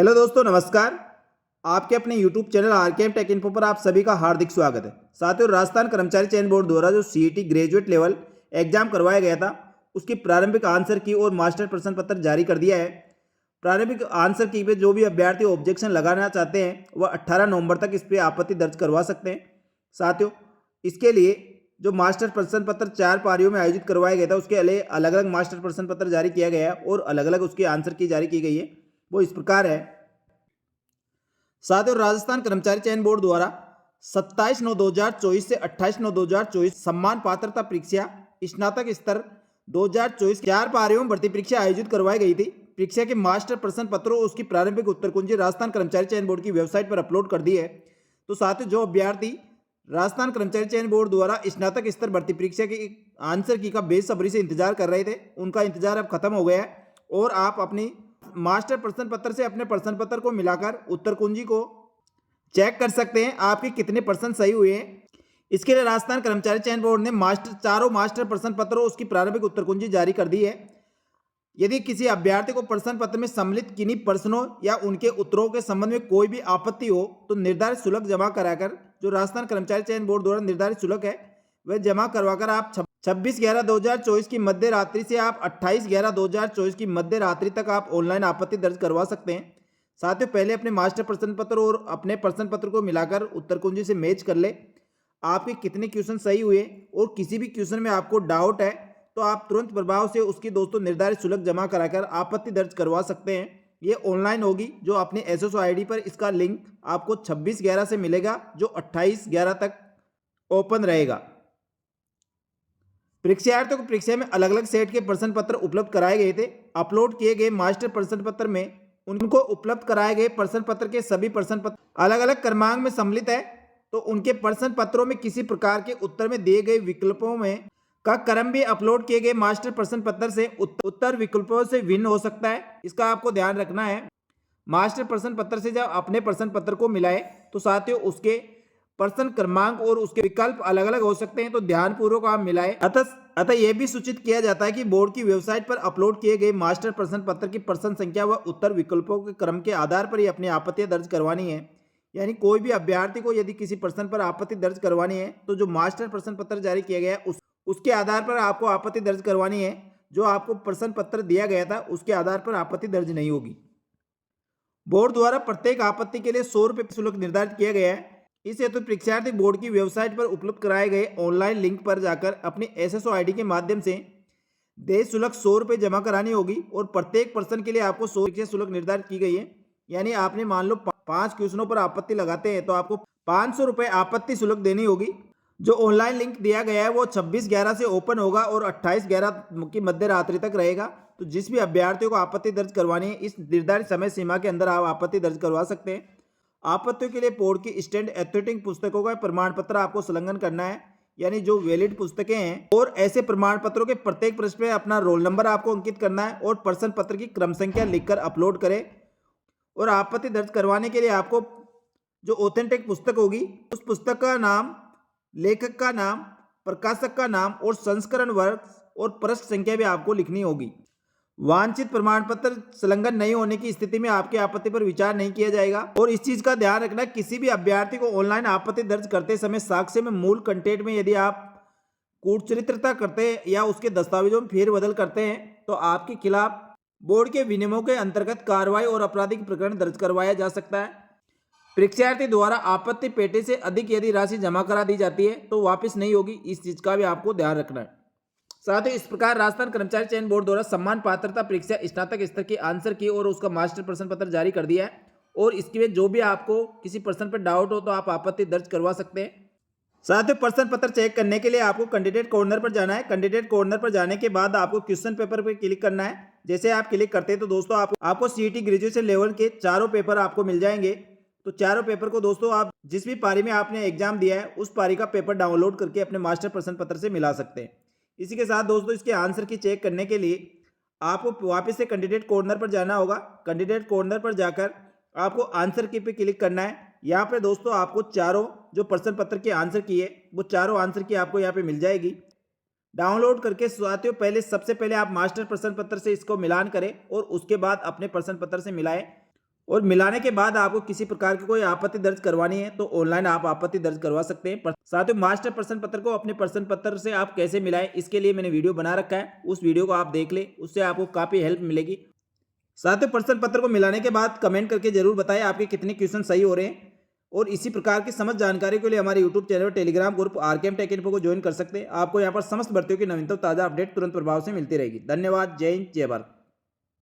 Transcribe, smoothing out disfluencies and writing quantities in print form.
Hello दोस्तों, नमस्कार। आपके अपने YouTube channel RKM take info पर आप सभी का हार्दिक स्वागत है। साथियों, राजस्थान कर्मचारी चयन बोर्ड द्वारा जो सीईटी ग्रेजुएट लेवल एग्जाम करवाया गया था, उसकी प्रारंभिक आंसर की और मास्टर प्रश्न पत्र जारी कर दिया है। प्रारंभिक आंसर की पे जो भी अभ्यर्थी ऑब्जेक्शन लगाना चाहते हैं वह 18 नवंबर तक इस पर आपत्ति दर्ज करवा सकते हैं। साथियों, इसके लिए जो मास्टर प्रश्न पत्र 4 पारियों में आयोजित करवाया गया था, उसके लिए अलग अलग मास्टर प्रश्न पत्र जारी किया गया है और अलग अलग उसकी आंसर की जारी की गई है। वो इस प्रकार है। साथियों, राजस्थान कर्मचारी चयन बोर्ड द्वारा 27/9/2024 से 28/9/2024 सम्मान पात्रता परीक्षा स्नातक स्तर 2024 4 पारियों में भर्ती परीक्षा आयोजित करवाई गई थी। परीक्षा के मास्टर प्रश्न पत्रों और उसकी प्रारंभिक उत्तर कुंजी राजस्थान कर्मचारी चयन बोर्ड की वेबसाइट पर अपलोड कर दी है। तो साथियों, जो अभ्यर्थी राजस्थान कर्मचारी चयन बोर्ड द्वारा स्नातक स्तर भर्ती परीक्षा की आंसर की का बेसब्री से इंतजार कर रहे थे, उनका इंतजार अब खत्म हो गया है और आप अपनी मास्टर प्रश्न पत्र से अपने प्रश्न पत्र को मिलाकर उत्तर कुंजी को चेक कर सकते हैं आपके कितने प्रश्न सही हुए हैं। इसके लिए राजस्थान कर्मचारी चयन बोर्ड ने चारों मास्टर प्रश्न पत्रों उसकी प्रारंभिक उत्तर कुंजी जारी कर दी है। यदि किसी अभ्यर्थी को प्रश्न पत्र में सम्मिलित किन्हीं प्रश्नों या उनके उत्तरों के संबंध में कोई भी आपत्ति हो तो निर्धारित शुल्क जमा कराकर, जो राजस्थान कर्मचारी चयन बोर्ड द्वारा निर्धारित शुल्क है वह जमा करवाकर आप 26/11/2024 की मध्य रात्रि से आप 28/11/2024 की मध्य रात्रि तक आप ऑनलाइन आपत्ति दर्ज करवा सकते हैं। साथियों, पहले अपने मास्टर प्रश्न पत्र और अपने प्रश्न पत्र को मिलाकर उत्तर कुंजी से मैच कर ले आपके कितने क्वेश्चन सही हुए, और किसी भी क्वेश्चन में आपको डाउट है तो आप तुरंत प्रभाव से उसकी दोस्तों निर्धारित शुल्क जमा कराकर आपत्ति दर्ज करवा सकते हैं। ये ऑनलाइन होगी, जो अपने एसएसओ आईडी पर इसका लिंक आपको 26/11 से मिलेगा, जो 28/11 तक ओपन रहेगा। परीक्षार्थियों को परीक्षा में अलग अलग सेट के प्रश्न पत्र उपलब्ध कराए गए थे। अपलोड किए गए मास्टर प्रश्न पत्र में उनको उपलब्ध कराए गए प्रश्न पत्र के सभी प्रश्न पत्र अलग अलग क्रमांक में सम्मिलित है, तो उनके प्रश्न पत्रों में किसी प्रकार के उत्तर में दिए गए विकल्पों में का क्रम भी अपलोड किए गए मास्टर प्रश्न पत्र से उत्तर विकल्पों से भिन्न हो सकता है। इसका आपको ध्यान रखना है। मास्टर प्रश्न पत्र से जब अपने प्रश्न पत्र को मिलाए तो साथियों उसके प्रश्न क्रमांक और उसके विकल्प अलग अलग हो सकते हैं, तो ध्यानपूर्वक आप मिलाएं। अतः यह भी सूचित किया जाता है कि बोर्ड की वेबसाइट पर अपलोड किए गए मास्टर प्रश्न पत्र की प्रश्न संख्या व उत्तर विकल्पों के क्रम के आधार पर ही अपनी आपत्तियां दर्ज करवानी है। यानी कोई भी अभ्यर्थी को यदि किसी प्रश्न पर आपत्ति दर्ज करवानी है तो जो मास्टर प्रश्न पत्र जारी किया गया है उसके आधार पर आपको आपत्ति दर्ज करवानी है। जो आपको प्रश्न पत्र दिया गया था उसके आधार पर आपत्ति दर्ज नहीं होगी। बोर्ड द्वारा प्रत्येक आपत्ति के लिए 100 रुपये शुल्क निर्धारित किया गया है। इस हेतु परीक्षार्थी बोर्ड की वेबसाइट पर उपलब्ध कराए गए ऑनलाइन लिंक पर जाकर अपनी एसएसओ आईडी के माध्यम से देय शुल्क 100 रुपये जमा करानी होगी और प्रत्येक प्रश्न के लिए आपको 100 शुल्क निर्धारित की गई है। यानी आपने मान लो 5 क्वेश्चनों पर आपत्ति लगाते हैं तो आपको 500 रुपये आपत्ति शुल्क देनी होगी। जो ऑनलाइन लिंक दिया गया है वो 26/11 से ओपन होगा और 28/11 की मध्य रात्रि तक रहेगा। तो जिस भी अभ्यर्थियों को आपत्ति दर्ज करवानी है इस निर्धारित समय सीमा के अंदर आप आपत्ति दर्ज करवा सकते हैं। आपत्तियों के लिए बोर्ड की स्टैंड अथेंटिक पुस्तकों का प्रमाण पत्र आपको संलग्न करना है, यानी जो वैलिड पुस्तकें हैं, और ऐसे प्रमाण पत्रों के प्रत्येक पृष्ठ में अपना रोल नंबर आपको अंकित करना है और प्रश्न पत्र की क्रम संख्या लिखकर अपलोड करें। और आपत्ति दर्ज करवाने के लिए आपको जो ऑथेंटिक पुस्तक होगी उस पुस्तक का नाम, लेखक का नाम, प्रकाशक का नाम और संस्करण वर्ष और पृष्ठ संख्या भी आपको लिखनी होगी। वांछित प्रमाण पत्र संलग्न नहीं होने की स्थिति में आपकी आपत्ति पर विचार नहीं किया जाएगा। और इस चीज का ध्यान रखना, किसी भी अभ्यर्थी को ऑनलाइन आपत्ति दर्ज करते समय साक्ष्य में मूल कंटेंट में यदि आप कूटचरित्रता करते हैं या उसके दस्तावेजों में फेरबदल करते हैं तो आपके खिलाफ बोर्ड के विनियमों के अंतर्गत कार्रवाई और आपराधिक प्रकरण दर्ज करवाया जा सकता है। परीक्षार्थी द्वारा आपत्ति पेटे से अधिक यदि राशि जमा करा दी जाती है तो वापस नहीं होगी। इस चीज का भी आपको ध्यान रखना है। साथ ही इस प्रकार राजस्थान कर्मचारी चयन बोर्ड द्वारा सम्मान पात्रता परीक्षा स्नातक स्तर की आंसर की और उसका मास्टर प्रश्न पत्र जारी कर दिया है। और इसके में जो भी आपको किसी प्रश्न पर डाउट हो तो आप आपत्ति दर्ज करवा सकते हैं। साथ ही प्रश्न पत्र चेक करने के लिए आपको कैंडिडेट कॉर्नर पर जाना है। कैंडिडेट कॉर्नर पर जाने के बाद आपको क्वेश्चन पेपर पर क्लिक करना है। जैसे आप क्लिक करते हैं तो दोस्तों आपको सीईटी ग्रेजुएशन लेवल के चारों पेपर आपको मिल जाएंगे। तो चारों पेपर को दोस्तों आप जिस भी पारी में आपने एग्जाम दिया है उस पारी का पेपर डाउनलोड करके अपने मास्टर प्रश्न पत्र से मिला सकते हैं। इसी के साथ दोस्तों इसके आंसर की चेक करने के लिए आपको वापस से कैंडिडेट कॉर्नर पर जाना होगा। कैंडिडेट कॉर्नर पर जाकर आपको आंसर की पे क्लिक करना है। यहाँ पे दोस्तों आपको चारों जो प्रश्न पत्र के आंसर की है वो चारों आंसर की आपको यहाँ पे मिल जाएगी। डाउनलोड करके साथियों सबसे पहले आप मास्टर प्रश्न पत्र से इसको मिलान करें और उसके बाद अपने प्रश्न पत्र से मिलाएं और मिलाने के बाद आपको किसी प्रकार की कोई आपत्ति दर्ज करवानी है तो ऑनलाइन आप आपत्ति दर्ज करवा सकते हैं। साथ ही मास्टर प्रश्न पत्र को अपने प्रश्न पत्र से आप कैसे मिलाएं, इसके लिए मैंने वीडियो बना रखा है, उस वीडियो को आप देख लें, उससे आपको काफ़ी हेल्प मिलेगी। साथ ही प्रश्न पत्र को मिलाने के बाद कमेंट करके जरूर बताएं आपके कितने क्वेश्चन सही हो रहे हैं। और इसी प्रकार की समस्त जानकारी के लिए हमारे यूट्यूब चैनल और Telegram group RKM take info को ज्वाइन कर सकते हैं। आपको यहाँ पर समस्त भर्तियों की नवीनतम ताज़ा अपडेट तुरंत प्रभाव से मिलती रहेगी। धन्यवाद। जय हिंद, जय भारत।